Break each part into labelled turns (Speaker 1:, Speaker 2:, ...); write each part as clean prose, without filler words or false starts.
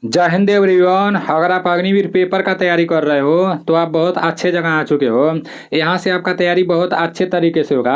Speaker 1: जय हिंद एवरीवन। अगर आप अग्निवीर पेपर का तैयारी कर रहे हो तो आप बहुत अच्छे जगह आ चुके हो। यहाँ से आपका तैयारी बहुत अच्छे तरीके से होगा।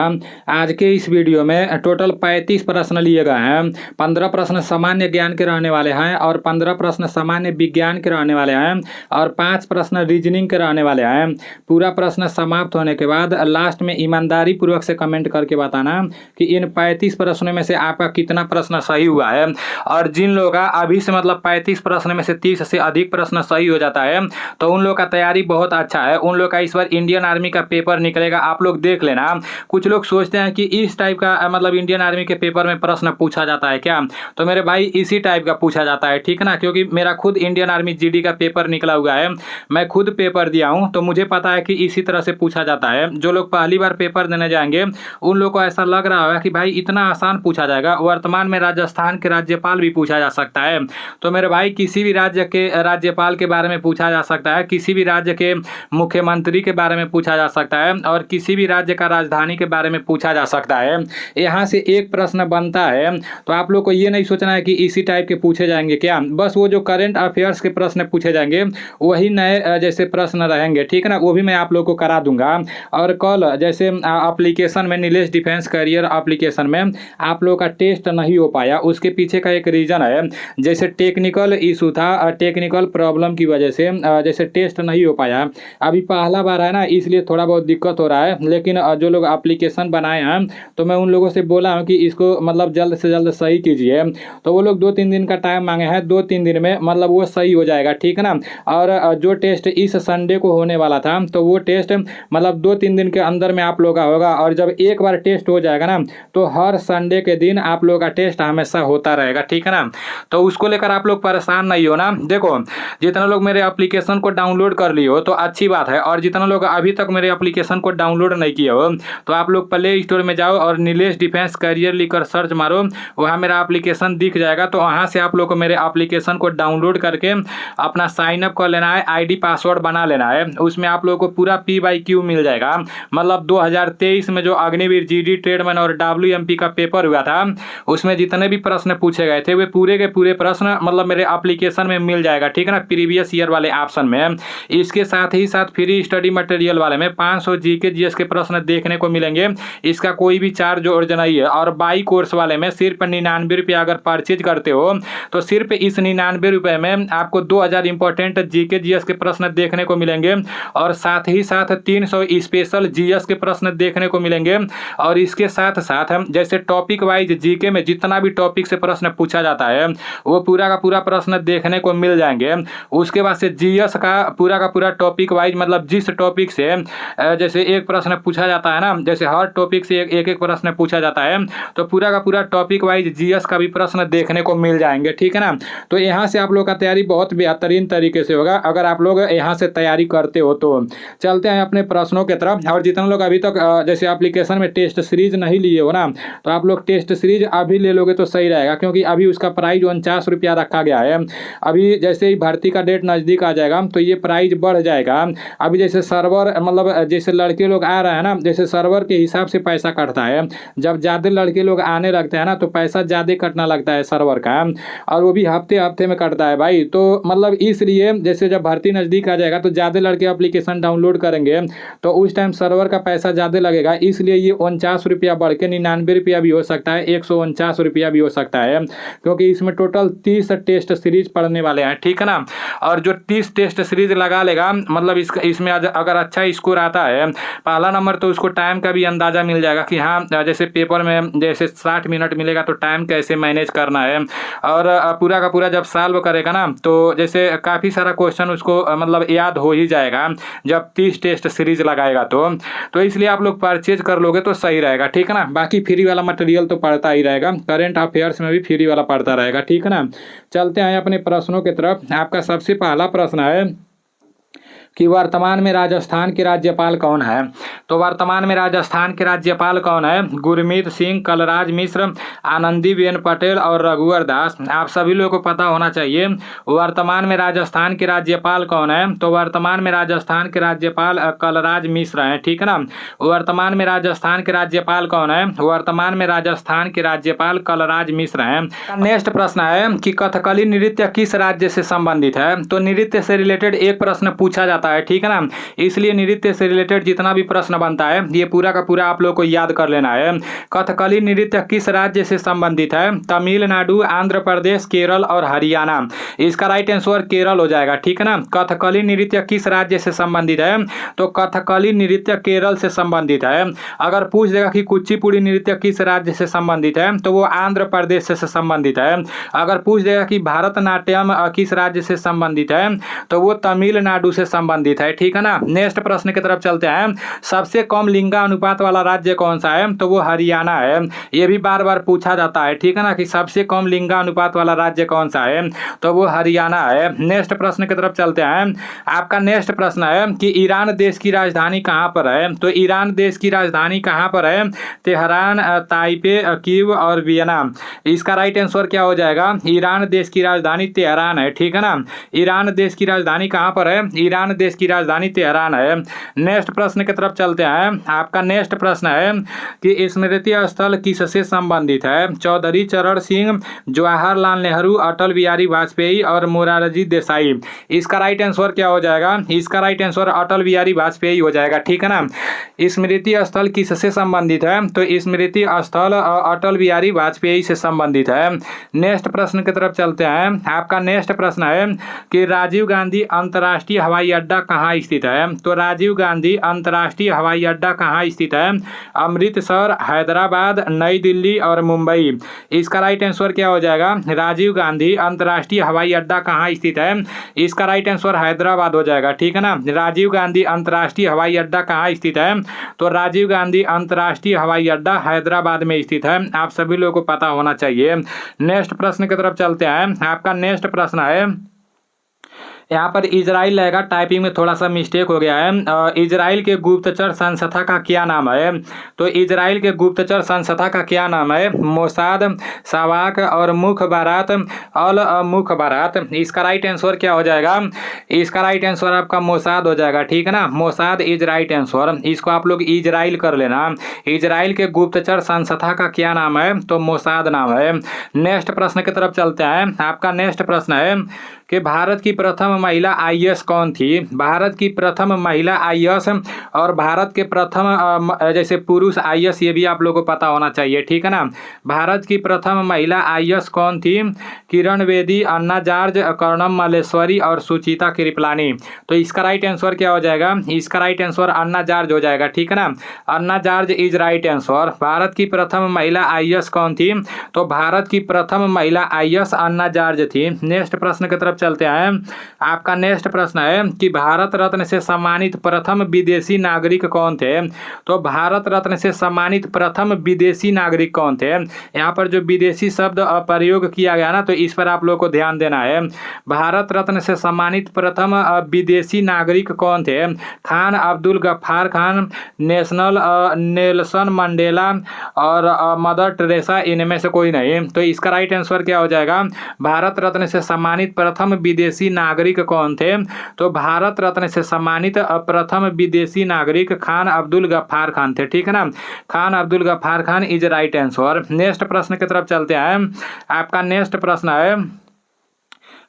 Speaker 1: आज के इस वीडियो में टोटल 35 प्रश्न लिए गए हैं। 15 प्रश्न सामान्य ज्ञान के रहने वाले हैं और 15 प्रश्न सामान्य विज्ञान के रहने वाले हैं और 5 प्रश्न रीजनिंग के रहने वाले हैं। पूरा प्रश्न समाप्त होने के बाद लास्ट में ईमानदारी पूर्वक से कमेंट करके बताना कि इन 35 प्रश्नों में से आपका कितना प्रश्न सही हुआ है। और जिन लोगों का अभी से मतलब 35 प्रश्न में से 30 से अधिक प्रश्न सही हो जाता है तो उन लोग का तैयारी बहुत अच्छा है। उन लोग का इस बार इंडियन आर्मी का पेपर निकलेगा, आप लोग देख लेना। कुछ लोग सोचते हैं कि इस टाइप का मतलब इंडियन आर्मी के पेपर में प्रश्न पूछा जाता है क्या, तो मेरे भाई इसी टाइप का पूछा जाता है, ठीक है ना। क्योंकि मेरा खुद इंडियन आर्मी जीडी का पेपर निकला हुआ है, मैं खुद पेपर दिया हूँ, तो मुझे पता है कि इसी तरह से पूछा जाता है। जो लोग पहली बार पेपर देने जाएंगे उन लोग को ऐसा लग रहा होगा कि भाई इतना आसान पूछा जाएगा। वर्तमान में राजस्थान के राज्यपाल भी पूछा जा सकता है, तो मेरे भाई किसी भी राज्य के राज्यपाल के बारे में पूछा जा सकता है, किसी भी राज्य के मुख्यमंत्री के बारे में पूछा जा सकता है और किसी भी राज्य का राजधानी के बारे में पूछा जा सकता है। यहाँ से एक प्रश्न बनता है, तो आप लोग को ये नहीं सोचना है कि इसी टाइप के पूछे जाएंगे क्या। बस वो जो करंट अफेयर्स के प्रश्न पूछे जाएंगे वही नए जैसे प्रश्न रहेंगे, ठीक है ना। वो भी मैं आप लोग को करा दूंगा। और कल जैसे एप्लीकेशन में नीलेश डिफेंस करियर एप्लीकेशन में आप लोग का टेस्ट नहीं हो पाया, उसके पीछे का एक रीज़न है। जैसे टेक्निकल इशू था, टेक्निकल प्रॉब्लम की वजह से जैसे टेस्ट नहीं हो पाया। अभी पहला बार है ना, इसलिए थोड़ा बहुत दिक्कत हो रहा है। लेकिन जो लोग एप्लीकेशन बनाए हैं तो मैं उन लोगों से बोला हूँ कि इसको मतलब जल्द से जल्द सही कीजिए। तो वो लोग 2-3 दिन का टाइम मांगे हैं, 2-3 दिन में मतलब वो सही हो जाएगा, ठीक है ना। और जो टेस्ट इस संडे को होने वाला था तो वो टेस्ट मतलब 2-3 दिन के अंदर में आप लोग का होगा। और जब एक बार टेस्ट हो जाएगा ना तो हर संडे के दिन आप लोग का टेस्ट हमेशा होता रहेगा, ठीक है ना। तो उसको लेकर आप लोग परेशान नहीं हो ना। देखो, जितना लोग मेरे एप्लीकेशन को डाउनलोड कर लिए हो तो अच्छी बात है, और जितना लोग अभी तक मेरे एप्लीकेशन को डाउनलोड नहीं किए हो तो आप लोग प्ले स्टोर में जाओ और नीलेश डिफेंस करियर लिखकर सर्च मारो, वहाँ मेरा एप्लीकेशन दिख जाएगा। तो वहाँ से आप लोग को मेरे एप्लीकेशन को डाउनलोड करके अपना साइन अप कर लेना है, आईडी पासवर्ड बना लेना है। उसमें आप लोगों को पूरा PYQ मिल जाएगा। मतलब 2023 में जो अग्निवीर जीडी ट्रेडमैन और WMP का पेपर हुआ था उसमें जितने भी प्रश्न पूछे गए थे वे पूरे के पूरे प्रश्न मतलब मेरे एप्लीकेशन में मिल जाएगा, ठीक है ना, प्रीवियस ईयर वाले ऑप्शन में। इसके साथ ही साथ फ्री स्टडी मटेरियल वाले में 500 GK GS के प्रश्न देखने को मिलेंगे, इसका कोई भी चार्ज और नहीं है। और बाई कोर्स वाले में सिर्फ 99 रुपये अगर परचेज करते हो तो सिर्फ इस 99 रुपये में आपको 2000 इंपॉर्टेंट GK GS के प्रश्न देखने को मिलेंगे और साथ ही साथ 300 स्पेशल GS के प्रश्न देखने को मिलेंगे। और इसके साथ साथ जैसे टॉपिक वाइज जीके में जितना भी टॉपिक से प्रश्न पूछा जाता है वो पूरा का पूरा प्रश्न देखने को मिल जाएंगे। उसके बाद से जीएस का पूरा टॉपिक वाइज मतलब जिस टॉपिक से जैसे एक प्रश्न पूछा जाता है ना, जैसे हर टॉपिक से एक एक प्रश्न पूछा जाता है तो पूरा का पूरा टॉपिक वाइज जीएस का भी प्रश्न देखने को मिल जाएंगे, ठीक है ना। तो यहाँ से आप लोग का तैयारी बहुत बेहतरीन तरीके से होगा अगर आप लोग यहाँ से तैयारी करते हो। तो चलते हैं अपने प्रश्नों की तरफ। और जितने लोग अभी तक जैसे एप्लीकेशन में टेस्ट सीरीज नहीं लिए हो ना तो आप लोग टेस्ट सीरीज अभी ले लोगे तो सही रहेगा, क्योंकि अभी उसका प्राइस 49 रुपया रखा गया है। अभी जैसे ही भर्ती का डेट नज़दीक आ जाएगा तो ये प्राइस बढ़ जाएगा। अभी जैसे सर्वर मतलब जैसे लड़के लोग आ रहे हैं ना, जैसे सर्वर के हिसाब से पैसा कटता है। जब ज़्यादा लड़के लोग आने लगते हैं ना तो पैसा ज़्यादा कटना लगता है सर्वर का, और वो भी हफ्ते हफ्ते में कटता है भाई। तो मतलब इसलिए जैसे जब भर्ती नज़दीक आ जाएगा तो ज़्यादा लड़के एप्लीकेशन डाउनलोड करेंगे तो उस टाइम सर्वर का पैसा ज़्यादा लगेगा, इसलिए ये 49 रुपया बढ़ के 99 रुपया भी हो सकता है, 149 रुपया भी हो सकता है, क्योंकि इसमें टोटल 30 टेस्ट सीरीज पढ़ने वाले हैं, ठीक है ना। और जो 30 टेस्ट सीरीज लगा लेगा मतलब इसमें अगर अच्छा स्कोर आता है पहला नंबर तो उसको टाइम का भी अंदाज़ा मिल जाएगा कि हाँ जैसे पेपर में जैसे 60 मिनट मिलेगा तो टाइम कैसे मैनेज करना है। और पूरा का पूरा जब सॉल्व करेगा ना तो जैसे काफ़ी सारा क्वेश्चन उसको मतलब याद हो ही जाएगा जब 30 टेस्ट सीरीज लगाएगा। तो इसलिए आप लोग परचेज कर लोगे तो सही रहेगा, ठीक है ना। बाकी फ्री वाला मटेरियल तो पढ़ता ही रहेगा, करंट अफेयर्स में भी फ्री वाला पढ़ता रहेगा, ठीक है ना। चलते हैं अपने प्रश्नों की तरफ। आपका सबसे पहला प्रश्न है, कि वर्तमान में राजस्थान के राज्यपाल कौन है। तो वर्तमान में राजस्थान के राज्यपाल कौन है? गुरमीत सिंह, कलराज मिश्र, आनंदीबेन पटेल और रघुवर दास। आप सभी लोगों को पता होना चाहिए वर्तमान में राजस्थान के राज्यपाल कौन है। तो वर्तमान में राजस्थान के राज्यपाल कलराज मिश्र हैं, ठीक है ना। वर्तमान में राजस्थान के राज्यपाल कौन है? वर्तमान में राजस्थान के राज्यपाल कलराज मिश्र हैं। नेक्स्ट प्रश्न है कि कथकली नृत्य किस राज्य से संबंधित है। तो नृत्य से रिलेटेड एक प्रश्न पूछा जाता है, ठीक है ना, इसलिए नृत्य से रिलेटेड जितना भी प्रश्न बनता है ये पूरा का पूरा आप लोग को याद कर लेना है। कथकली नृत्य किस राज्य से संबंधित है? तमिलनाडु, आंध्र प्रदेश, केरल और हरियाणा। इसका राइट आंसर केरल हो जाएगा, ठीक है ना। कथकली नृत्य किस राज्य से संबंधित है? तो कथकली नृत्य केरल से संबंधित है। अगर पूछ देगा कि कुचिपुड़ी नृत्य किस राज्य से संबंधित है तो वो आंध्र प्रदेश से संबंधित है। अगर पूछ देगा कि भरतनाट्यम किस राज्य से संबंधित है तो वो तमिलनाडु से संबंधित है, ठीक है ना। नेक्स्ट प्रश्न की तरफ चलते हैं। सबसे कम लिंगानुपात वाला राज्य कौन सा है? तो वो हरियाणा है। ये भी बार बार पूछा जाता है, ठीक है ना, कि सबसे कम लिंगानुपात वाला राज्य कौन सा है? तो वो हरियाणा है। नेक्स्ट प्रश्न की तरफ चलते हैं। आपका नेक्स्ट प्रश्न है कि ईरान देश की राजधानी कहाँ पर है? तो ईरान देश की राजधानी कहाँ पर है? तेहरान, ताइपे, कीव और वियना। इसका राइट आंसर क्या हो जाएगा? ईरान देश की राजधानी तेहरान है, ठीक है ना। ईरान देश की राजधानी कहाँ पर है? ईरान देश की राजधानी तेहरान है। नेक्स्ट प्रश्न की तरफ चलते हैं। आपका नेक्स्ट प्रश्न है कि स्मृति स्थल किससे संबंधित है? चौधरी चरण सिंह, जवाहरलाल नेहरू, अटल बिहारी वाजपेयी और मोरारजी देसाई। इसका राइट आंसर क्या हो जाएगा? इसका राइट आंसर अटल बिहारी वाजपेयी हो जाएगा, ठीक है ना। स्मृति स्थल किससे संबंधित है? तो स्मृति स्थल अटल बिहारी वाजपेयी से संबंधित है। नेक्स्ट प्रश्न की तरफ चलते हैं। आपका नेक्स्ट प्रश्न है कि राजीव गांधी अंतर्राष्ट्रीय हवाई अड्डा कहाँ स्थित है? तो राजीव गांधी अंतर्राष्ट्रीय हवाई अड्डा कहाँ स्थित है? अमृतसर, हैदराबाद, नई दिल्ली और मुंबई। इसका राइट आंसर क्या हो जाएगा? राजीव गांधी अंतर्राष्ट्रीय हवाई अड्डा कहाँ स्थित है? इसका राइट आंसर हैदराबाद हो जाएगा, ठीक है ना। राजीव गांधी अंतर्राष्ट्रीय हवाई अड्डा कहाँ स्थित है? तो राजीव गांधी अंतर्राष्ट्रीय हवाई अड्डा हैदराबाद में स्थित है। आप सभी लोगों को पता होना चाहिए। नेक्स्ट प्रश्न की तरफ चलते हैं। आपका नेक्स्ट प्रश्न है, यहाँ पर इजराइल रहेगा, टाइपिंग में थोड़ा सा मिस्टेक हो गया है। इजराइल के गुप्तचर संस्था का क्या नाम है? तो इजराइल के गुप्तचर संस्था का क्या नाम है? मोसाद, सवाक और मुखबारात अल मुखबारात। इसका राइट आंसर क्या हो जाएगा? इसका राइट आंसर आपका मोसाद हो जाएगा, ठीक है ना। Mossad is right answer. इसको आप लोग इजराइल कर लेना। इजराइल के गुप्तचर संस्था का क्या नाम है? तो मोसाद नाम है। नेक्स्ट प्रश्न की तरफ चलते हैं। आपका नेक्स्ट प्रश्न है कि भारत की प्रथम महिला आईएएस कौन थी? भारत की प्रथम महिला आईएएस और भारत के प्रथम जैसे पुरुष आईएएस, ये भी आप लोगों को पता होना चाहिए, ठीक है ना। भारत की प्रथम महिला आईएएस कौन थी? किरण बेदी, अन्ना जॉर्ज, कर्णम मल्लेश्वरी और सुचिता कृपलानी। तो इसका राइट आंसर क्या हो जाएगा? इसका राइट आंसर अन्ना जॉर्ज हो जाएगा, ठीक है ना। Anna George is right answer. Bharat की प्रथम महिला आईएएस कौन थी? तो भारत की प्रथम महिला आईएएस अन्ना जॉर्ज थी। नेक्स्ट प्रश्न की तरफ चलते हैं। आपका नेक्स्ट प्रश्न है कि भारत रत्न से सम्मानित प्रथम विदेशी नागरिक कौन थे? तो भारत रत्न से सम्मानित प्रथम विदेशी नागरिक कौन थे? यहाँ पर जो विदेशी शब्द प्रयोग किया गया ना, तो इस पर आप लोगों को ध्यान देना है। भारत रत्न से सम्मानित प्रथम विदेशी नागरिक कौन थे? खान अब्दुल गफ्फार खान, नेल्सन मंडेला और मदर टेरेसा, इनमें से कोई नहीं। तो इसका राइट आंसर क्या हो जाएगा? भारत रत्न से सम्मानित प्रथम विदेशी नागरिक कौन थे? तो भारत रत्न से सम्मानित प्रथम विदेशी नागरिक खान अब्दुल गफ्फार खान थे, ठीक है ना। Khan Abdul Ghaffar Khan is right answer. Next प्रश्न की तरफ चलते हैं। आपका नेक्स्ट प्रश्न है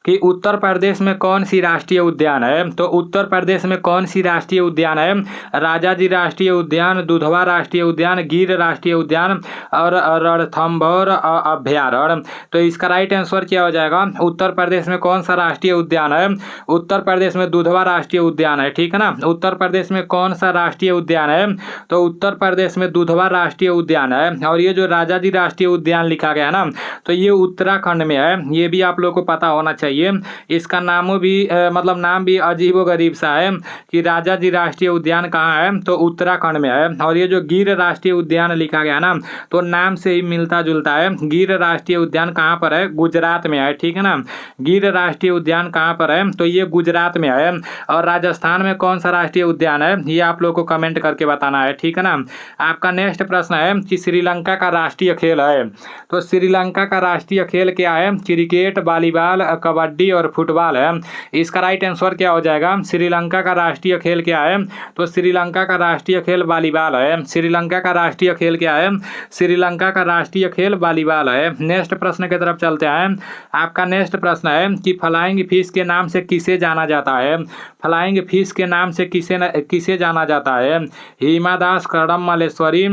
Speaker 1: कि उत्तर प्रदेश में कौन सी राष्ट्रीय उद्यान है? तो उत्तर प्रदेश में कौन सी राष्ट्रीय उद्यान है? राजाजी राष्ट्रीय उद्यान, दुधवा राष्ट्रीय उद्यान, गिर राष्ट्रीय उद्यान और रणथंभौर अभ्यारण्य। तो इसका राइट आंसर क्या हो जाएगा? उत्तर प्रदेश में कौन सा राष्ट्रीय उद्यान है? उत्तर प्रदेश में दुधवा राष्ट्रीय उद्यान है, ठीक है ना। उत्तर प्रदेश में कौन सा राष्ट्रीय उद्यान है? तो उत्तर प्रदेश में दुधवा राष्ट्रीय उद्यान है। और ये जो राजाजी राष्ट्रीय उद्यान लिखा गया है ना, तो ये उत्तराखंड में है। ये भी आप लोग को पता होना चाहिए। चाहिए। इसका नामों भी मतलब नाम भी अजीबोगरीब सा है कि राजा जी राष्ट्रीय उद्यान कहाँ है, तो उत्तराखंड में है। और ये जो गिर राष्ट्रीय उद्यान लिखा गया ना, तो नाम से ही मिलता जुलता है। गिर राष्ट्रीय उद्यान कहाँ पर है, गुजरात में है, ठीक है ना। गिर राष्ट्रीय उद्यान कहाँ पर है, तो ये गुजरात में है। और राजस्थान में कौन सा राष्ट्रीय उद्यान है, ये आप लोग को कमेंट करके बताना है, ठीक है ना। आपका नेक्स्ट प्रश्न है कि श्रीलंका का राष्ट्रीय खेल है, तो श्रीलंका का राष्ट्रीय खेल क्या है, क्रिकेट, वॉलीबॉल, कबड्डी और फुटबॉल है। इसका राइट आंसर क्या हो जाएगा, श्रीलंका का राष्ट्रीय खेल क्या है, तो श्रीलंका का राष्ट्रीय खेल वॉलीबॉल है। श्रीलंका का राष्ट्रीय खेल क्या है, श्रीलंका का राष्ट्रीय खेल वॉलीबॉल है। नेक्स्ट प्रश्न की तरफ चलते हैं। आपका नेक्स्ट प्रश्न है कि फ्लाइंग फिश के नाम से किसे जाना जाता है। फ्लाइंग फिश के नाम से किसे जाना जाता है, हिमा दास, कर्णम मल्लेश्वरी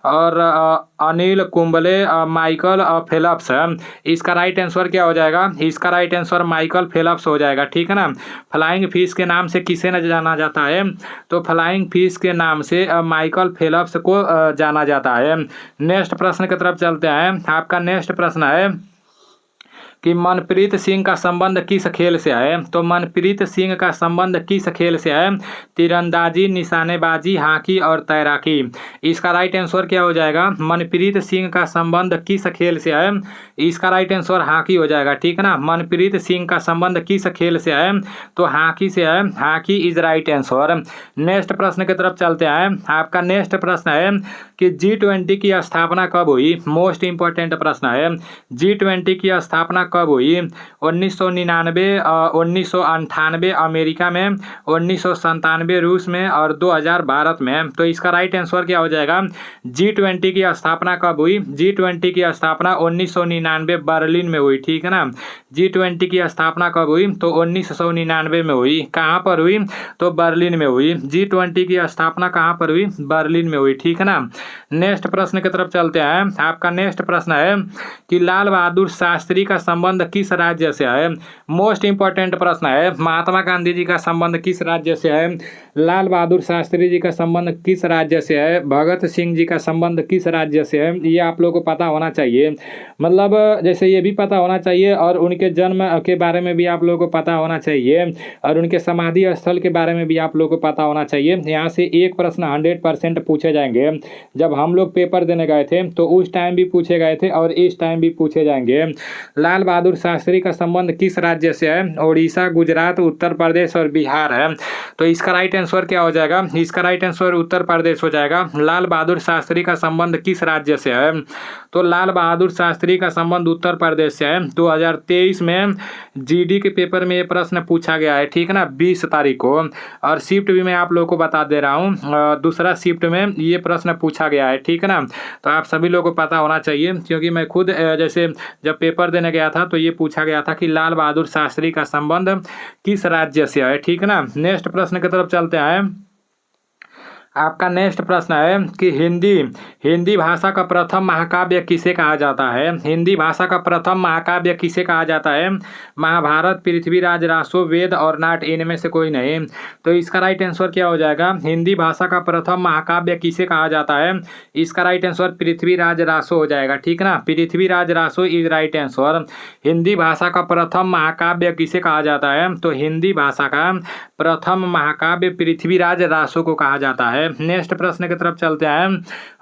Speaker 1: और अनिल कुंबले, माइकल फेलप्स। इसका राइट आंसर क्या हो जाएगा, इसका राइट आंसर माइकल फेलप्स हो जाएगा, ठीक है ना। फ्लाइंग फिश के नाम से किसे न जाना जाता है, तो फ्लाइंग फिश के नाम से माइकल फेलप्स को जाना जाता है। नेक्स्ट प्रश्न की तरफ चलते हैं। आपका नेक्स्ट प्रश्न है कि मनप्रीत सिंह का संबंध किस खेल से है, तो मनप्रीत सिंह का संबंध किस खेल से है, तीरंदाजी, निशानेबाजी, हॉकी और तैराकी। इसका राइट आंसर क्या हो जाएगा, मनप्रीत सिंह का संबंध किस खेल से है, इसका राइट आंसर हॉकी हो जाएगा, ठीक है ना। मनप्रीत सिंह का संबंध किस खेल से है, तो हॉकी से है, hockey is right answer. Next प्रश्न की तरफ चलते हैं। आपका नेक्स्ट प्रश्न है कि G20 की स्थापना कब हुई, मोस्ट इंपॉर्टेंट प्रश्न है। G20 की स्थापना कब हुई, 1999, 1998 अमेरिका में, 1997 रूस में और 2000 भारत में। तो इसका राइट आंसर क्या हो जाएगा, G20 की स्थापना कब हुई, G20 की स्थापना 1999 बर्लिन में हुई, ठीक है ना। G20 की स्थापना कब हुई, तो 1999 में हुई। कहाँ पर हुई, तो बर्लिन में हुई। G20 की स्थापना कहाँ पर हुई, बर्लिन में हुई, ठीक है ना। नेक्स्ट प्रश्न की तरफ चलते हैं। आपका नेक्स्ट प्रश्न है कि लाल बहादुर शास्त्री का संबंध किस राज्य से है। मोस्ट इंपॉर्टेंट प्रश्न है। महात्मा गांधी जी का संबंध किस राज्य से है, लाल बहादुर शास्त्री जी का संबंध किस राज्य से है, भगत सिंह जी का संबंध किस राज्य से है, ये आप लोगों को पता होना चाहिए। मतलब जैसे ये भी पता होना चाहिए और उनके जन्म के बारे में भी आप लोगों को पता होना चाहिए और उनके समाधि स्थल के बारे में भी आप लोगों को पता होना चाहिए। यहाँ से एक प्रश्न 100% पूछे जाएंगे। जब हम लोग पेपर देने गए थे तो उस टाइम भी पूछे गए थे और इस टाइम भी पूछे जाएंगे। लाल बहादुर शास्त्री का संबंध किस राज्य से है, उड़ीसा, गुजरात, उत्तर प्रदेश और बिहार है। तो इसका राइट आंसर क्या हो जाएगा, इसका राइट आंसर उत्तर प्रदेश हो जाएगा। लाल बहादुर शास्त्री का संबंध किस राज्य से है, तो लाल बहादुर शास्त्री का संबंध उत्तर प्रदेश से है। 2023 में जीडी के पेपर में ये प्रश्न पूछा गया है, ठीक है ना, 20 तारीख को। और शिफ्ट भी मैं आप लोगों को बता दे रहा हूँ, दूसरा शिफ्ट में ये प्रश्न पूछा गया है, ठीक है ना। तो आप सभी लोगों को पता होना चाहिए क्योंकि मैं खुद जैसे जब पेपर देने गया था तो ये पूछा गया था कि लाल बहादुर शास्त्री का संबंध किस राज्य से है, ठीक है ना। नेक्स्ट प्रश्न की तरफ चलते हैं। आपका नेक्स्ट प्रश्न है कि हिंदी भाषा का प्रथम महाकाव्य किसे कहा जाता है। हिंदी भाषा का प्रथम महाकाव्य किसे कहा जाता है, महाभारत, पृथ्वीराज, रासो, वेद और नाट, इनमें से कोई नहीं। तो इसका राइट आंसर क्या हो जाएगा, हिंदी भाषा का प्रथम महाकाव्य किसे कहा जाता है, इसका राइट आंसर पृथ्वीराज रासो हो जाएगा, ठीक है ना। Prithviraj Raso is right answer. Hindi भाषा का प्रथम महाकाव्य किसे कहा जाता है, तो हिंदी भाषा का प्रथम महाकाव्य पृथ्वीराज रासो को कहा जाता है। नेक्स्ट प्रश्न की तरफ चलते हैं।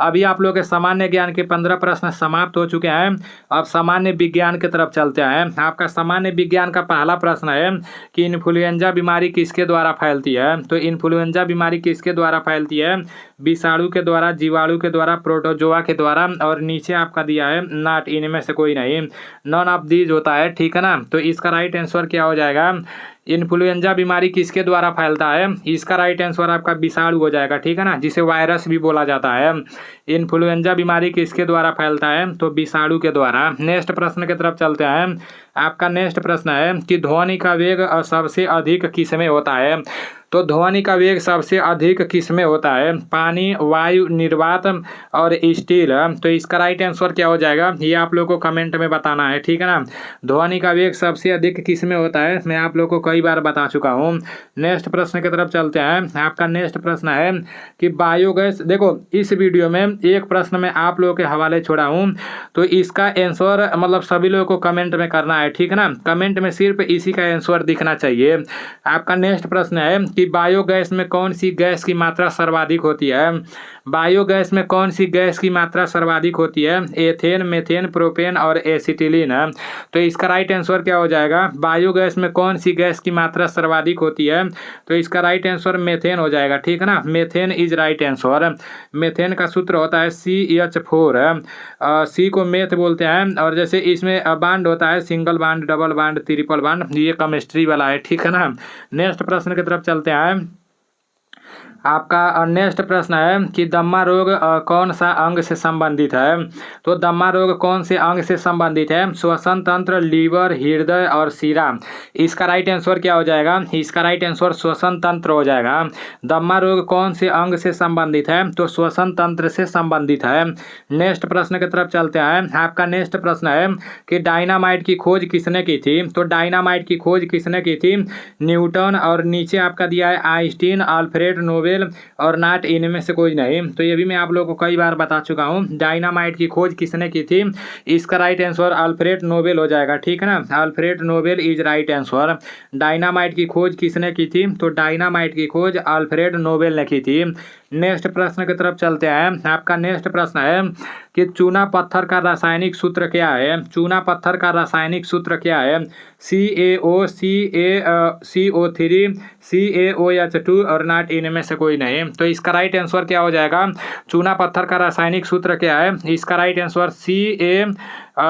Speaker 1: अभी आप लोग के सामान्य ज्ञान के 15 प्रश्न समाप्त हो चुके हैं। अब सामान्य विज्ञान की तरफ चलते हैं। आपका सामान्य विज्ञान का पहला प्रश्न है कि इन्फ्लुएंजा बीमारी किसके द्वारा फैलती है। तो इन्फ्लुएंजा बीमारी किसके द्वारा फैलती है, विषाणु के द्वारा, जीवाणु के द्वारा, प्रोटोजोआ के द्वारा और नीचे आपका दिया है नाट, इनमें से कोई नहीं, नॉन ऑफ दीज होता है, ठीक है ना। तो इसका राइट आंसर क्या हो जाएगा, इन्फ्लुएंजा बीमारी किसके द्वारा फैलता है, इसका राइट आंसर आपका विषाणु हो जाएगा, ठीक है ना, जिसे वायरस भी बोला जाता है। इन्फ्लुएंजा बीमारी किसके द्वारा फैलता है, तो विषाणु के द्वारा। नेक्स्ट प्रश्न की तरफ चलते हैं। आपका नेक्स्ट प्रश्न है कि ध्वनि का वेग सबसे अधिक किस में होता है। तो ध्वनि का वेग सबसे अधिक किस में होता है? पानी, वायु, निर्वात और स्टील। तो इसका राइट आंसर क्या हो जाएगा ये आप लोग को कमेंट में बताना है, ठीक है ना। ध्वनि का वेग सबसे अधिक किस में होता है मैं आप लोग को कई बार बता चुका हूँ। नेक्स्ट प्रश्न की तरफ चलते हैं। आपका नेक्स्ट प्रश्न है कि बायोगैस, देखो इस वीडियो में एक प्रश्न मैं आप लोगों के हवाले छोड़ा हूँ, तो इसका आंसर मतलब सभी लोगों को कमेंट में करना है, ठीक है ना। कमेंट में सिर्फ इसी का आंसर दिखना चाहिए। आपका नेक्स्ट प्रश्न है कि बायोगैस में कौन सी गैस की मात्रा सर्वाधिक होती है? बायोगैस में कौन सी गैस की मात्रा सर्वाधिक होती है? एथेन, मीथेन, प्रोपेन और एसिटिलीन। तो इसका राइट आंसर क्या हो जाएगा? बायोगैस में कौन सी गैस की मात्रा सर्वाधिक होती है? तो इसका राइट आंसर मेथेन हो जाएगा, ठीक है ना। Methane is right answer. Methane का सूत्र होता है CH4। सी को मेथ बोलते हैं, और जैसे इसमें बांड होता है single bond, double bond, triple bond, ये केमिस्ट्री वाला है, ठीक है ना। नेक्स्ट प्रश्न की तरफ चलते हैं। आपका नेक्स्ट प्रश्न है कि दम्मा रोग कौन सा अंग से संबंधित है? तो दम्मा रोग कौन से अंग से संबंधित है? श्वसन तंत्र, लीवर, हृदय और शिरा। इसका राइट आंसर क्या हो जाएगा? इसका राइट आंसर श्वसन तंत्र हो जाएगा। दम्मा रोग कौन से अंग से संबंधित है? तो श्वसन तंत्र से संबंधित है। नेक्स्ट प्रश्न की तरफ चलते हैं। आपका नेक्स्ट प्रश्न है कि डायनामाइट की खोज किसने की थी? तो डायनामाइट की खोज किसने की थी? न्यूटन, और नीचे आपका दिया है आइंस्टीन, अल्फ्रेड नोबेल और नॉट, इनमें से कोई नहीं। तो ये भी मैं आप लोगों को कई बार बता चुका हूँ। डायनामाइट की खोज किसने की थी? इसका राइट आंसर अल्फ्रेड नोबेल हो जाएगा, ठीक है ना। Alfred Nobel is right answer. Dynamite की खोज किसने की थी? तो डायनामाइट की खोज अल्फ्रेड नोबेल ने की थी। नेक्स्ट प्रश्न की तरफ चलते हैं। आपका नेक्स्ट प्रश्न है कि चूना पत्थर का रासायनिक सूत्र क्या है? चूना पत्थर का रासायनिक सूत्र क्या है? CaO, CO3, CaOH2 और नॉट, इनमें से कोई नहीं। तो इसका राइट आंसर क्या हो जाएगा? चूना पत्थर का रासायनिक सूत्र क्या है? इसका राइट आंसर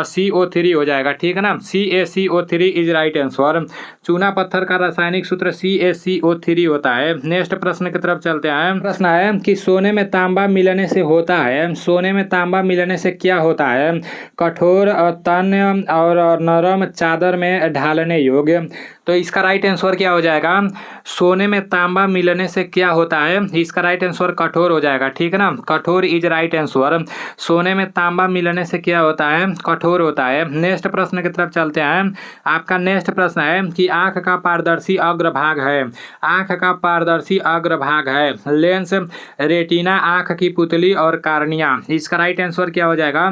Speaker 1: CO3 हो जाएगा, ठीक है ना। CaCO3 is right answer. चूना पत्थर का रासायनिक सूत्र CaCO3 होता है। नेक्स्ट प्रश्न की तरफ चलते हैं। प्रश्न है कि सोने में तांबा मिलने से होता है, सोने में तांबा मिलने से क्या होता है? कठोर, तन्य और नरम, चादर में ढालने योग्य। तो इसका राइट आंसर क्या हो जाएगा? सोने में तांबा मिलने से क्या होता है? इसका राइट आंसर कठोर हो जाएगा, ठीक है ना। कठोर इज राइट आंसर। सोने में तांबा मिलने से क्या होता है? कठोर होता है। नेक्स्ट प्रश्न की तरफ चलते हैं। आपका नेक्स्ट प्रश्न है कि आंख का पारदर्शी अग्रभाग है, आंख का पारदर्शी अग्रभाग है लेंस, रेटिना, आंख की पुतली और कार्निया। इसका राइट आंसर क्या हो जाएगा?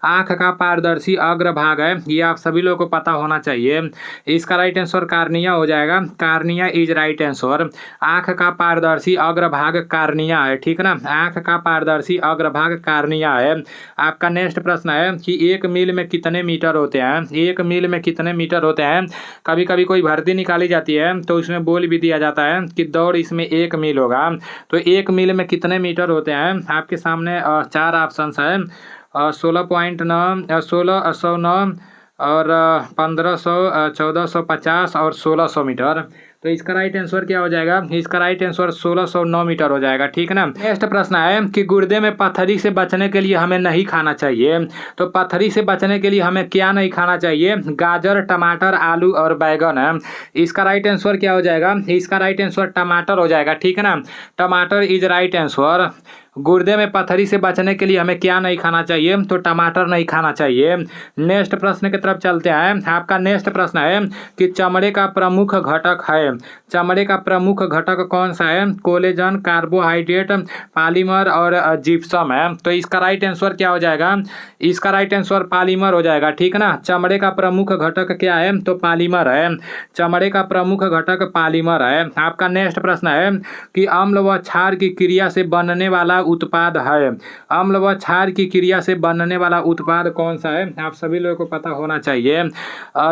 Speaker 1: आंख का पारदर्शी अग्रभाग है, ये आप सभी लोगों को पता होना चाहिए। इसका राइट आंसर कार्निया हो जाएगा। Cornea is right answer. आंख का पारदर्शी अग्रभाग कार्निया है, ठीक है ना। आंख का पारदर्शी अग्रभाग कार्निया है। आपका नेक्स्ट प्रश्न है कि एक मील में कितने मीटर होते हैं? एक मील में कितने मीटर होते हैं? कभी कभी कोई भर्ती निकाली जाती है तो उसमें बोल भी दिया जाता है कि दौड़ इसमें 1 मील होगा। तो 1 मील में कितने मीटर होते हैं? आपके सामने 4 ऑप्शंस है, 16.9, 1609 और 1500, 1450 और 1600 मीटर। तो इसका राइट आंसर क्या हो जाएगा? इसका राइट आंसर 1609 मीटर हो जाएगा, ठीक है ना। नेक्स्ट प्रश्न है कि गुर्दे में पथरी से बचने के लिए हमें नहीं खाना चाहिए। तो पथरी से बचने के लिए हमें क्या नहीं खाना चाहिए? गाजर, टमाटर, आलू और बैगन है। इसका राइट आंसर क्या हो जाएगा? इसका राइट आंसर टमाटर हो जाएगा, ठीक है ना। टमाटर इज राइट आंसर। गुर्दे में पथरी से बचने के लिए हमें क्या नहीं खाना चाहिए? तो टमाटर नहीं खाना चाहिए। नेक्स्ट प्रश्न की तरफ चलते हैं। आपका नेक्स्ट प्रश्न है कि चमड़े का प्रमुख घटक है, चमड़े का प्रमुख घटक कौन सा है? कोलेजन, कार्बोहाइड्रेट, पॉलीमर और जिप्सम है। तो इसका राइट आंसर क्या हो जाएगा? इसका राइट आंसर पॉलीमर हो जाएगा, ठीक है ना। चमड़े का प्रमुख घटक क्या है? तो पॉलीमर है। चमड़े का प्रमुख घटक पॉलीमर है। आपका नेक्स्ट प्रश्न है कि अम्ल व क्षार की क्रिया से बनने वाला उत्पाद है, अम्ल व क्षार की क्रिया से बनने वाला उत्पाद कौन सा है? आप सभी लोगों को पता होना चाहिए।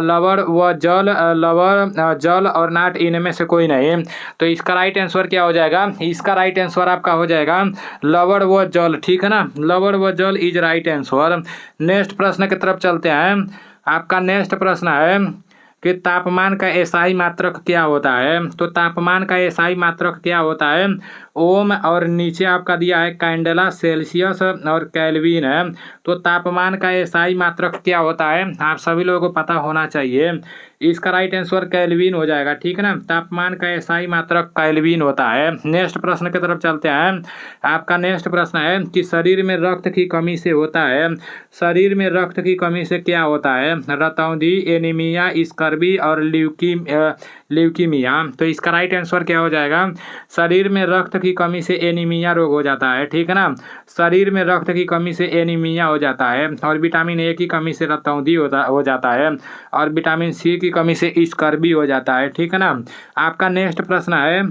Speaker 1: लवण व जल, लवण, जल और नाट, इनमें से कोई नहीं। तो इसका राइट आंसर क्या हो जाएगा? इसका राइट आंसर आपका हो जाएगा लवण व जल, ठीक है ना। लवण व जल इज राइट आंसर। नेक्स्ट प्रश्न की तरफ चलते हैं। आपका नेक्स्ट प्रश्न है कि तापमान का एसआई मात्रक क्या होता है? तो तापमान का एसआई मात्रक क्या होता है? ओम, और नीचे आपका दिया है कैंडेला, सेल्सियस और केल्विन है। तो तापमान का एसआई मात्रक क्या होता है? आप सभी लोगों को पता होना चाहिए। इसका राइट आंसर केल्विन हो जाएगा, ठीक है ना। तापमान का एसआई मात्रक केल्विन होता है। नेक्स्ट प्रश्न की तरफ चलते हैं। आपका नेक्स्ट प्रश्न है कि शरीर में रक्त की कमी से होता है, शरीर में रक्त की कमी से क्या होता है? रतौंधी, एनीमिया, स्कर्वी और ल्यूकीमिया। तो इसका राइट आंसर क्या हो जाएगा? शरीर में रक्त की कमी से एनीमिया रोग हो जाता है, ठीक है ना। शरीर में रक्त की कमी से एनीमिया हो जाता है, और विटामिन ए की कमी से रतौंधी हो जाता है, और विटामिन सी की कमी से स्कर्वी हो जाता है, ठीक है ना। आपका नेक्स्ट प्रश्न है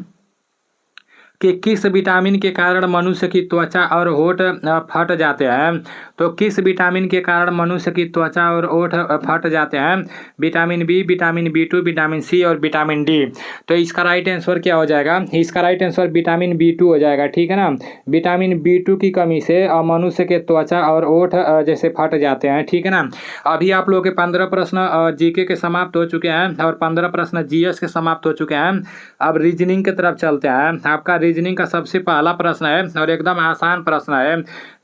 Speaker 1: कि किस विटामिन के कारण मनुष्य की त्वचा और होठ फट जाते हैं? तो किस विटामिन के कारण मनुष्य की त्वचा और होठ फट जाते हैं? Vitamin B, vitamin बी2, vitamin C और विटामिन डी। तो इसका राइट आंसर क्या हो जाएगा? इसका राइट आंसर विटामिन बी2 हो जाएगा, ठीक है ना। विटामिन बी2 की कमी से मनुष्य के त्वचा और होठ जैसे फट जाते हैं, ठीक है ना। अभी आप लोगों के 15 प्रश्न जीके के समाप्त हो चुके हैं और 15 प्रश्न जीएस के समाप्त हो चुके हैं। अब रीजनिंग की तरफ चलते हैं। आपका रीजनिंग का सबसे पहला प्रश्न है और एकदम आसान प्रश्न है,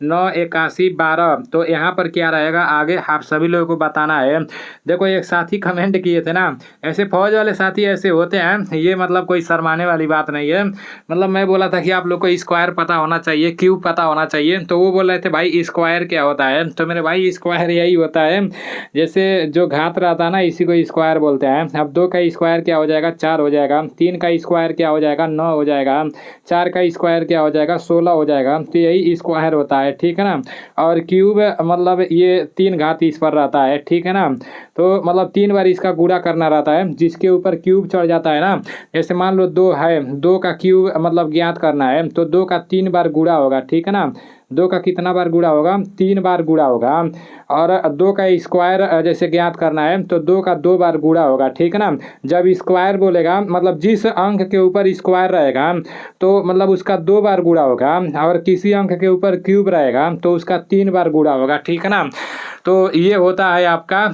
Speaker 1: 9, 81, 12। तो यहाँ पर क्या रहेगा आगे आप सभी लोगों को बताना है। देखो एक साथी कमेंट किए थे ना, ऐसे फौज वाले साथी ऐसे होते हैं, ये मतलब कोई शर्माने वाली बात नहीं है। मतलब मैं बोला था कि आप लोग को स्क्वायर पता होना चाहिए, क्यूब पता होना चाहिए, तो वो बोल रहे थे भाई स्क्वायर क्या होता है? तो मेरे भाई स्क्वायर यही होता है, जैसे जो घात रहता है ना इसी को स्क्वायर बोलते हैं। अब 2 का स्क्वायर क्या हो जाएगा? 4 हो जाएगा। 3 का स्क्वायर क्या हो जाएगा? 9 हो जाएगा। 4 का स्क्वायर क्या हो जाएगा? 16 हो जाएगा। तो यही स्क्वायर होता है, ठीक है ना। और क्यूब मतलब ये 3 घात इस पर रहता है, ठीक है ना। तो मतलब 3 बार इसका गुणा करना रहता है, जिसके ऊपर क्यूब चढ़ जाता है ना। जैसे मान लो 2 है, 2 का क्यूब मतलब ज्ञात करना है, तो 2 का 3 बार गुणा होगा, ठीक है ना। 2 का कितना बार गुणा होगा? 3 बार गुणा होगा। और 2 का स्क्वायर जैसे ज्ञात करना है तो 2 का 2 बार गुणा होगा, ठीक है ना। जब स्क्वायर बोलेगा मतलब जिस अंक के ऊपर स्क्वायर रहेगा तो मतलब उसका 2 बार गुणा होगा, और किसी अंक के ऊपर क्यूब रहेगा तो उसका 3 बार गुणा होगा, ठीक है ना। तो ये होता है आपका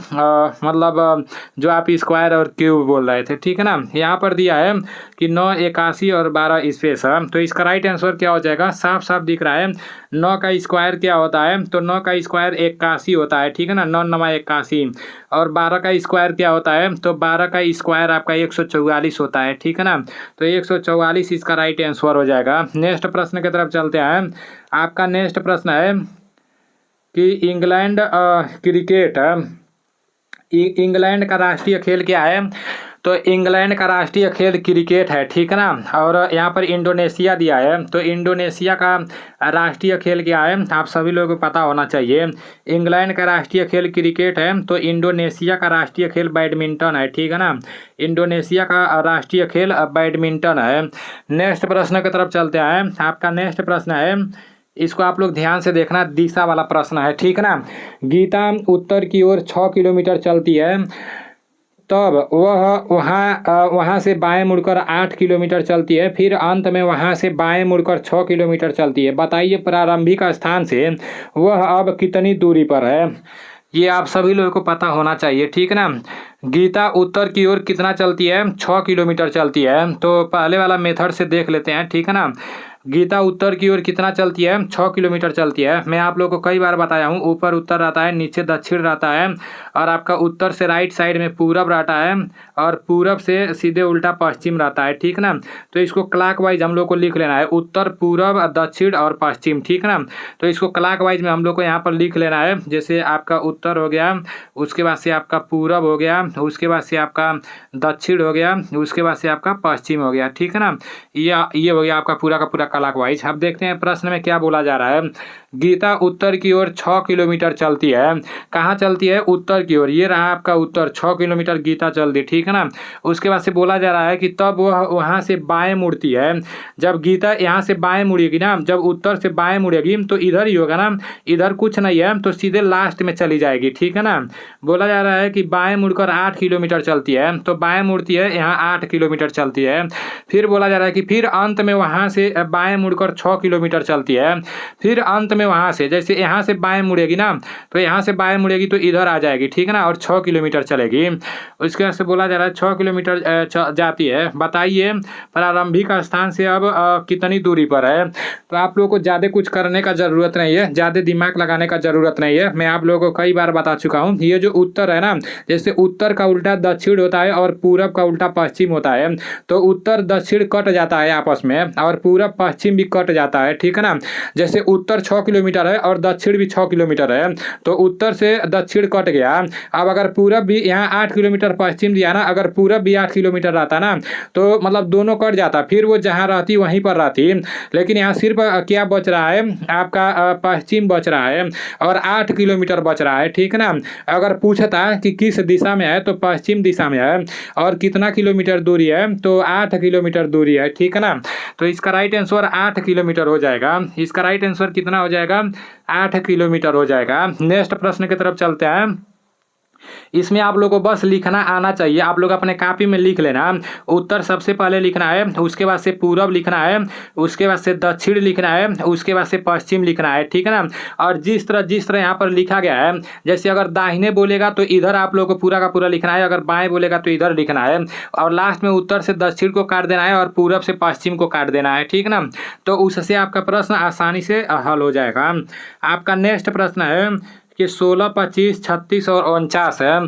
Speaker 1: मतलब जो आप स्क्वायर और क्यूब बोल रहे थे, ठीक है ना। यहाँ पर दिया है कि 9, 81 और 12 स्पेस है, तो इसका राइट आंसर क्या हो जाएगा? साफ साफ दिख रहा है। 9 का स्क्वायर क्या होता है? तो 9 का स्क्वायर 81 होता है, ठीक है ना। 9 9 81। और 12 का स्क्वायर क्या होता है? तो 12 का स्क्वायर आपका 144 होता है, ठीक है ना। तो 144 इसका राइट आंसर हो जाएगा। नेक्स्ट प्रश्न की तरफ चलते हैं। आपका नेक्स्ट प्रश्न है कि इंग्लैंड क्रिकेट इंग्लैंड का राष्ट्रीय खेल क्या है? तो इंग्लैंड का राष्ट्रीय खेल क्रिकेट है, ठीक है ना। और यहाँ पर इंडोनेशिया दिया है, तो इंडोनेशिया का राष्ट्रीय खेल क्या है? आप सभी लोगों को पता होना चाहिए। इंग्लैंड का राष्ट्रीय खेल क्रिकेट है, तो इंडोनेशिया का राष्ट्रीय खेल बैडमिंटन है, ठीक है ना। इंडोनेशिया का राष्ट्रीय खेल बैडमिंटन है। नेक्स्ट प्रश्न की तरफ चलते हैं। आपका नेक्स्ट प्रश्न है, इसको आप लोग ध्यान से देखना, दिशा वाला प्रश्न है, ठीक है ना। गीता उत्तर की ओर 6 किलोमीटर चलती है, तब वह वहाँ से बाएं मुड़कर 8 किलोमीटर चलती है, फिर अंत में वहाँ से बाएं मुड़कर 6 किलोमीटर चलती है। बताइए प्रारंभिक स्थान से वह अब कितनी दूरी पर है? ये आप सभी लोगों को पता होना चाहिए, ठीक है ना। गीता उत्तर की ओर कितना चलती है? 6 किलोमीटर चलती है। तो पहले वाला मेथड से देख लेते हैं, ठीक है ना। गीता उत्तर की ओर कितना चलती है? 6 किलोमीटर चलती है। मैं आप लोगों को कई बार बताया हूँ, ऊपर उत्तर रहता है, नीचे दक्षिण रहता है, और आपका उत्तर से राइट साइड में पूरब रहता है, और पूरब से सीधे उल्टा पश्चिम रहता है, ठीक ना। तो इसको क्लॉकवाइज हम लोग को लिख लेना है, उत्तर, पूरब, दक्षिण और पश्चिम, ठीक ना। तो इसको क्लॉकवाइज में हम लोग को यहाँ पर लिख लेना है। जैसे आपका उत्तर हो गया, उसके बाद से आपका पूरब हो गया, उसके बाद से आपका दक्षिण हो गया, उसके बाद से आपका पश्चिम हो गया, ठीक है ना। ये हो गया आपका पूरा का पूरा क्लॉकवाइज। अब देखते हैं प्रश्न में क्या बोला जा रहा है। गीता उत्तर की ओर 6 किलोमीटर चलती है। कहाँ चलती है? उत्तर की ओर। ये रहा आपका उत्तर, 6 किलोमीटर गीता चल दी, ठीक है ना। उसके बाद से बोला जा रहा है कि तब वह वहाँ से बाएं मुड़ती है। जब गीता यहाँ से बाएं मुड़ेगी ना, जब उत्तर से बाएं मुड़ेगी तो इधर ही होगा ना, इधर कुछ नहीं है तो सीधे लास्ट में चली जाएगी, ठीक है ना। बोला जा रहा है कि बाएं मुड़कर 8 किलोमीटर चलती है, तो बाएं मुड़ती है, यहाँ 8 किलोमीटर चलती है। फिर बोला जा रहा है कि फिर अंत में वहाँ से बाएं मुड़कर 6 किलोमीटर चलती है। फिर अंत में वहाँ से जैसे यहाँ से बाएं मुड़ेगी ना, तो यहाँ से बाएं मुड़ेगी तो इधर आ जाएगी, ठीक है ना, और 6 किलोमीटर चलेगी। उसके बाद से बोला जा रहा है 6 किलोमीटर जाती है। बताइए प्रारंभिक स्थान से अब कितनी दूरी पर है। तो आप लोगों को ज़्यादा कुछ करने का ज़रूरत नहीं है, ज़्यादा दिमाग लगाने का ज़रूरत नहीं है। मैं आप लोगों को कई बार बता चुका हूँ, ये जो उत्तर है ना, जैसे उत्तर का उल्टा दक्षिण होता है और पूरब का उल्टा पश्चिम होता है, तो उत्तर दक्षिण कट जाता है आपस में और पूरब पश्चिम भी कट जाता है, ठीक है ना। जैसे उत्तर 6 किलोमीटर है और दक्षिण भी 6 किलोमीटर है, तो उत्तर से दक्षिण कट गया। अब अगर पूरब भी यहाँ 8 किलोमीटर पश्चिम दिया ना, अगर पूरब भी 8 किलोमीटर रहता ना, तो मतलब दोनों कट जाता, फिर वो जहाँ रहती वहीं पर रहती। लेकिन यहाँ सिर्फ क्या बच रहा है आपका, पश्चिम बच रहा है और 8 किलोमीटर बच रहा है, ठीक है ना। अगर पूछता कि किस दिशा में है, तो पश्चिम दिशा में है। और कितना किलोमीटर दूरी है, तो 8 किलोमीटर दूरी है, ठीक है ना। तो इसका राइट आंसर 8 किलोमीटर हो जाएगा। इसका राइट आंसर कितना हो जाएगा, 8 किलोमीटर हो जाएगा। नेक्स्ट प्रश्न की तरफ चलते हैं। इसमें आप लोगों को बस लिखना आना चाहिए। आप लोग अपने कॉपी में लिख लेना, उत्तर सबसे पहले लिखना है, उसके बाद से पूरब लिखना है, उसके बाद से दक्षिण लिखना है, उसके बाद से पश्चिम लिखना है, ठीक है ना। और जिस तरह यहाँ पर लिखा गया है, जैसे अगर दाहिने बोलेगा तो इधर आप लोगों को पूरा का पूरा लिखना है, अगर बाएं बोलेगा तो इधर लिखना है, और लास्ट में उत्तर से दक्षिण को काट देना है और पूरब से पश्चिम को काट देना है, ठीक है ना। तो उससे आपका प्रश्न आसानी से हल हो जाएगा। आपका नेक्स्ट प्रश्न है कि 16, 25, 36 और 49 है।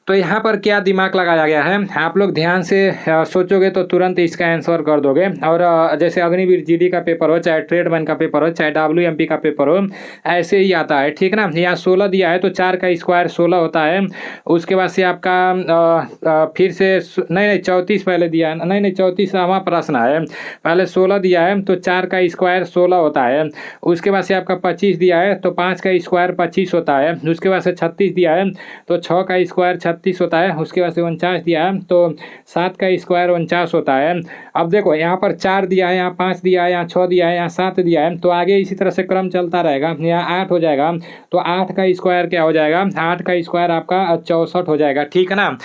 Speaker 1: तो यहाँ पर क्या दिमाग लगाया गया है, आप लोग ध्यान से सोचोगे तो तुरंत इसका आंसर कर दोगे। और जैसे अग्निवीर जीडी का पेपर हो, चाहे ट्रेडमैन का पेपर हो, चाहे WMP का पेपर हो, ऐसे ही आता है, ठीक है ना। यहाँ 16 दिया है तो 4 का स्क्वायर 16 होता है। उसके बाद से आपका फिर से नहीं 34 पहले दिया है, नहीं 34वां प्रश्न है। पहले 16 दिया है तो 4 का स्क्वायर 16 होता है। उसके बाद से आपका 25 दिया है तो 5 का स्क्वायर 25 होता है। उसके बाद से 36 दिया है तो 6 का स्क्वायर 36 होता है। उसके बाद से 49 दिया है तो 7 का स्क्वायर 49 होता है। अब देखो यहाँ पर 4 दिया है, यहाँ 5 दिया है, यहाँ 6 दिया है, यहाँ 7 दिया है, तो आगे इसी तरह से क्रम चलता रहेगा। यहाँ 8 हो जाएगा तो 8 का स्क्वायर क्या हो जाएगा, 8 का स्क्वायर आपका 64 हो जाएगा, ठीक है ना।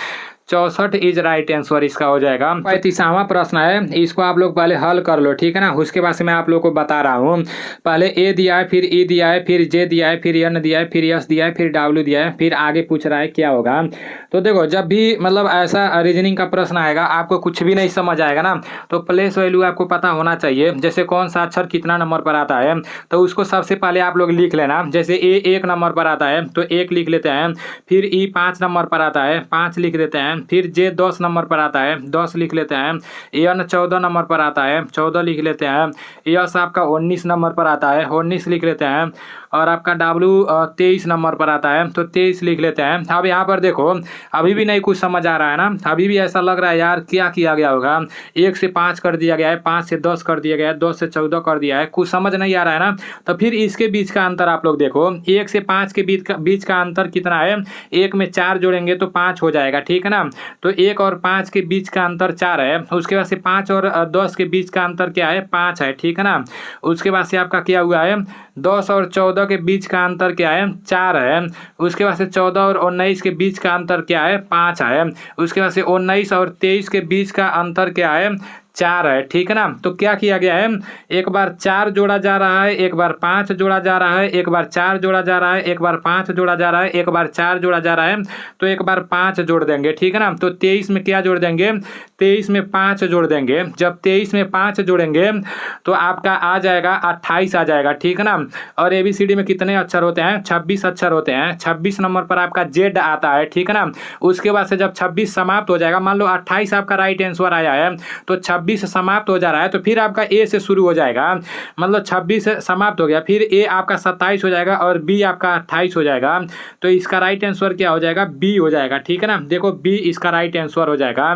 Speaker 1: 64 इज राइट आंसर इसका हो जाएगा। 35वां प्रश्न है, इसको आप लोग पहले हल कर लो, ठीक है ना। उसके बाद से मैं आप लोग को बता रहा हूँ। पहले ए दिया है, फिर ई दिया है, फिर जे दिया है, फिर एन दिया है, फिर एस दिया है, फिर डब्ल्यू दिया है, फिर आगे पूछ रहा है क्या होगा। तो देखो जब भी मतलब ऐसा रीजनिंग का प्रश्न आएगा, आपको कुछ भी नहीं समझ आएगा ना, तो प्लेस वैल्यू आपको पता होना चाहिए। जैसे कौन सा अक्षर कितना नंबर पर आता है, तो उसको सबसे पहले आप लोग लिख लेना। जैसे ए 1 नंबर पर आता है तो 1 लिख लेते हैं, फिर ई 5 नंबर पर आता है 5 लिख देते हैं, फिर जे 10 नंबर पर आता है 10 लिख लेते हैं, एन 14 नंबर पर आता है 14 लिख लेते हैं, एस आपका 19 नंबर पर आता है 19 लिख लेते हैं, और आपका डब्ल्यू 23 नंबर पर आता है तो 23 लिख लेते हैं। अब यहाँ पर देखो अभी भी नहीं कुछ समझ आ रहा है ना, अभी भी ऐसा लग रहा है यार क्या किया गया होगा। 1 से 5 कर दिया गया है, 5 से 10 कर दिया गया है, 10 से 14 कर दिया है, कुछ समझ नहीं आ रहा है ना। तो फिर इसके बीच का अंतर आप लोग देखो, 1 से 5 के बीच का अंतर कितना है, 1 में 4 जोड़ेंगे तो 5 हो जाएगा, ठीक है ना। तो 1 और 5 के बीच का अंतर 4 है। उसके बाद से 5 और 10 के बीच का अंतर क्या है, 5 है, ठीक है ना। उसके बाद से आपका क्या हुआ है, 10 और 14 के बीच का अंतर क्या है, 4 है। उसके बाद से 14 और 19 के बीच का अंतर क्या है, 5 है। उसके बाद से 19 और 23 के बीच का अंतर क्या है, 4 है, ठीक है ना। तो क्या किया गया है, एक बार 4 जोड़ा जा रहा है, एक बार 5 जोड़ा जा रहा है, एक बार 4 जोड़ा जा रहा है, एक बार 5 जोड़ा जा रहा है, एक बार 4 जोड़ा जा रहा है, तो एक बार 5 जोड़ देंगे, ठीक है ना। तो 23 में क्या जोड़ देंगे, 23 में 5 जोड़ देंगे। जब 23 में 5 जोड़ेंगे तो आपका आ जाएगा 28 आ जाएगा, ठीक है ना। और ABCD में कितने अक्षर होते हैं, 26 अक्षर होते हैं। 26 नंबर पर आपका Z आता है, ठीक है ना। उसके बाद से जब 26 समाप्त हो जाएगा, मान लो 28 आपका राइट आंसर आया है, तो 26 समाप्त हो जा रहा है, तो फिर आपका A से शुरू हो जाएगा, मतलब 26 समाप्त हो गया, फिर A आपका 27 हो जाएगा और B आपका 28 हो जाएगा। तो इसका राइट आंसर क्या हो जाएगा, B हो जाएगा, ठीक है ना। देखो B इसका राइट आंसर हो जाएगा।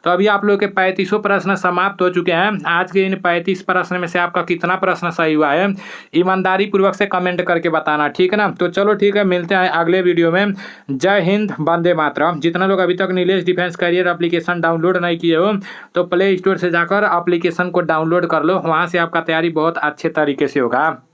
Speaker 1: तो अभी आप लोग के 35 प्रश्न समाप्त हो चुके हैं। आज के इन 35 प्रश्न में से आपका कितना प्रश्न सही हुआ है, ईमानदारी पूर्वक से कमेंट करके बताना, ठीक है ना। तो चलो ठीक है, मिलते हैं अगले वीडियो में। जय हिंद, वंदे मातरम। जितना लोग अभी तक Nilesh defence career application download नहीं किए हो तो प्ले स्टोर से जाकर एप्लीकेशन को डाउनलोड कर लो, वहाँ से आपका तैयारी बहुत अच्छे तरीके से होगा।